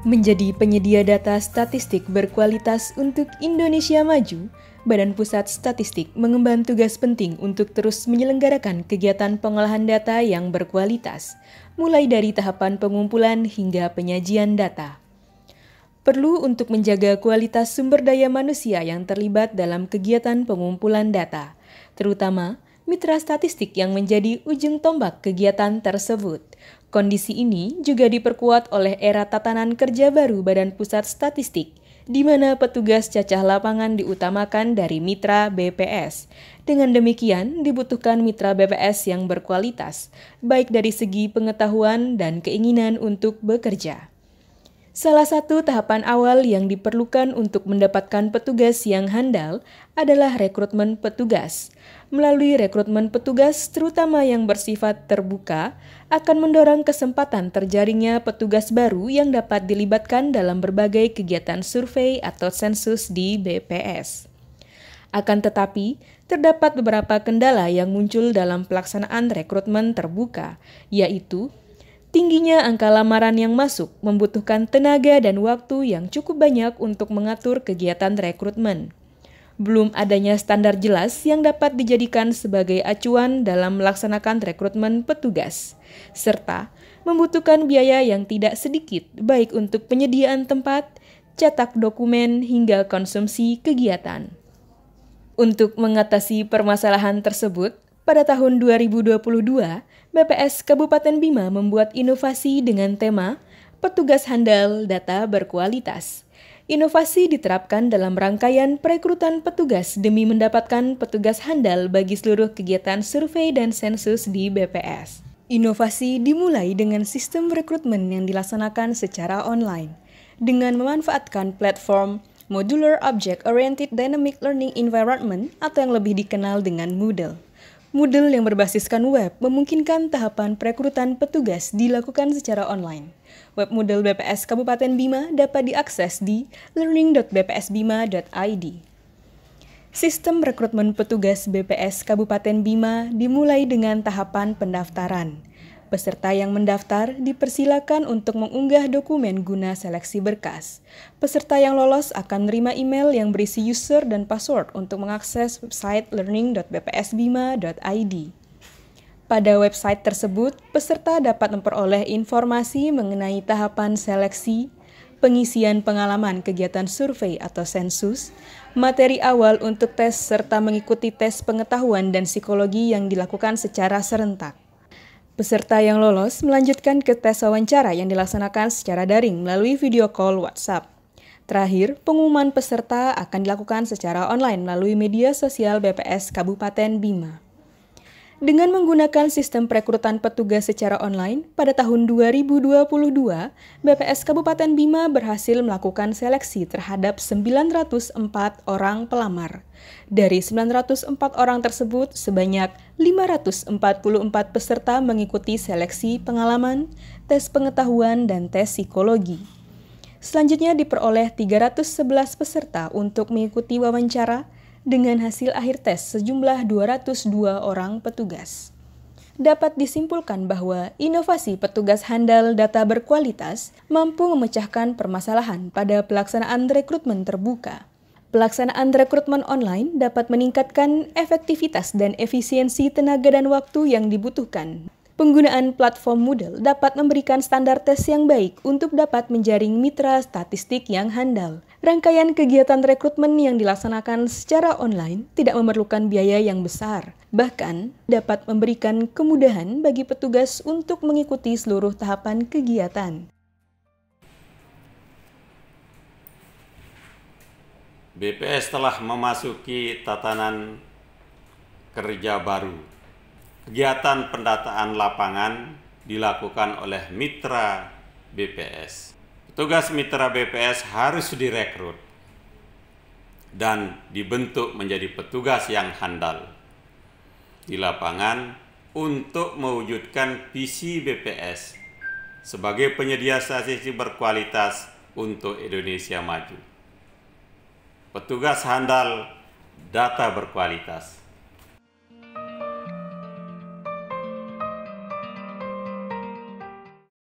Menjadi penyedia data statistik berkualitas untuk Indonesia Maju, Badan Pusat Statistik mengemban tugas penting untuk terus menyelenggarakan kegiatan pengolahan data yang berkualitas, mulai dari tahapan pengumpulan hingga penyajian data. Perlu untuk menjaga kualitas sumber daya manusia yang terlibat dalam kegiatan pengumpulan data, terutama mitra statistik yang menjadi ujung tombak kegiatan tersebut. Kondisi ini juga diperkuat oleh era tatanan kerja baru Badan Pusat Statistik, di mana petugas cacah lapangan diutamakan dari mitra BPS. Dengan demikian, dibutuhkan mitra BPS yang berkualitas, baik dari segi pengetahuan dan keinginan untuk bekerja. Salah satu tahapan awal yang diperlukan untuk mendapatkan petugas yang handal adalah rekrutmen petugas. Melalui rekrutmen petugas, terutama yang bersifat terbuka, akan mendorong kesempatan terjaringnya petugas baru yang dapat dilibatkan dalam berbagai kegiatan survei atau sensus di BPS. Akan tetapi, terdapat beberapa kendala yang muncul dalam pelaksanaan rekrutmen terbuka, yaitu tingginya angka lamaran yang masuk membutuhkan tenaga dan waktu yang cukup banyak untuk mengatur kegiatan rekrutmen. Belum adanya standar jelas yang dapat dijadikan sebagai acuan dalam melaksanakan rekrutmen petugas, serta membutuhkan biaya yang tidak sedikit baik untuk penyediaan tempat, cetak dokumen, hingga konsumsi kegiatan. Untuk mengatasi permasalahan tersebut, pada tahun 2022, BPS Kabupaten Bima membuat inovasi dengan tema Petugas Handal Data Berkualitas. Inovasi diterapkan dalam rangkaian perekrutan petugas demi mendapatkan petugas handal bagi seluruh kegiatan survei dan sensus di BPS. Inovasi dimulai dengan sistem rekrutmen yang dilaksanakan secara online, dengan memanfaatkan platform Modular Object Oriented Dynamic Learning Environment atau yang lebih dikenal dengan Moodle. Moodle yang berbasiskan web memungkinkan tahapan perekrutan petugas dilakukan secara online. Web Moodle BPS Kabupaten Bima dapat diakses di learning.bpsbima.id. Sistem rekrutmen petugas BPS Kabupaten Bima dimulai dengan tahapan pendaftaran. Peserta yang mendaftar dipersilakan untuk mengunggah dokumen guna seleksi berkas. Peserta yang lolos akan menerima email yang berisi user dan password untuk mengakses website learning.bpsbima.id. Pada website tersebut, peserta dapat memperoleh informasi mengenai tahapan seleksi, pengisian pengalaman kegiatan survei atau sensus, materi awal untuk tes serta mengikuti tes pengetahuan dan psikologi yang dilakukan secara serentak. Peserta yang lolos melanjutkan ke tes wawancara yang dilaksanakan secara daring melalui video call WhatsApp. Terakhir, pengumuman peserta akan dilakukan secara online melalui media sosial BPS Kabupaten Bima. Dengan menggunakan sistem perekrutan petugas secara online, pada tahun 2022, BPS Kabupaten Bima berhasil melakukan seleksi terhadap 904 orang pelamar. Dari 904 orang tersebut, sebanyak 544 peserta mengikuti seleksi pengalaman, tes pengetahuan, dan tes psikologi. Selanjutnya diperoleh 311 peserta untuk mengikuti wawancara, dengan hasil akhir tes sejumlah 202 orang petugas. Dapat disimpulkan bahwa inovasi petugas handal data berkualitas mampu memecahkan permasalahan pada pelaksanaan rekrutmen terbuka. Pelaksanaan rekrutmen online dapat meningkatkan efektivitas dan efisiensi tenaga dan waktu yang dibutuhkan. Penggunaan platform Moodle dapat memberikan standar tes yang baik untuk dapat menjaring mitra statistik yang handal. Rangkaian kegiatan rekrutmen yang dilaksanakan secara online tidak memerlukan biaya yang besar, bahkan dapat memberikan kemudahan bagi petugas untuk mengikuti seluruh tahapan kegiatan. BPS telah memasuki tatanan kerja baru. Kegiatan pendataan lapangan dilakukan oleh mitra BPS. Petugas mitra BPS harus direkrut dan dibentuk menjadi petugas yang handal di lapangan untuk mewujudkan visi BPS sebagai penyedia statistik berkualitas untuk Indonesia Maju. Petugas handal data berkualitas.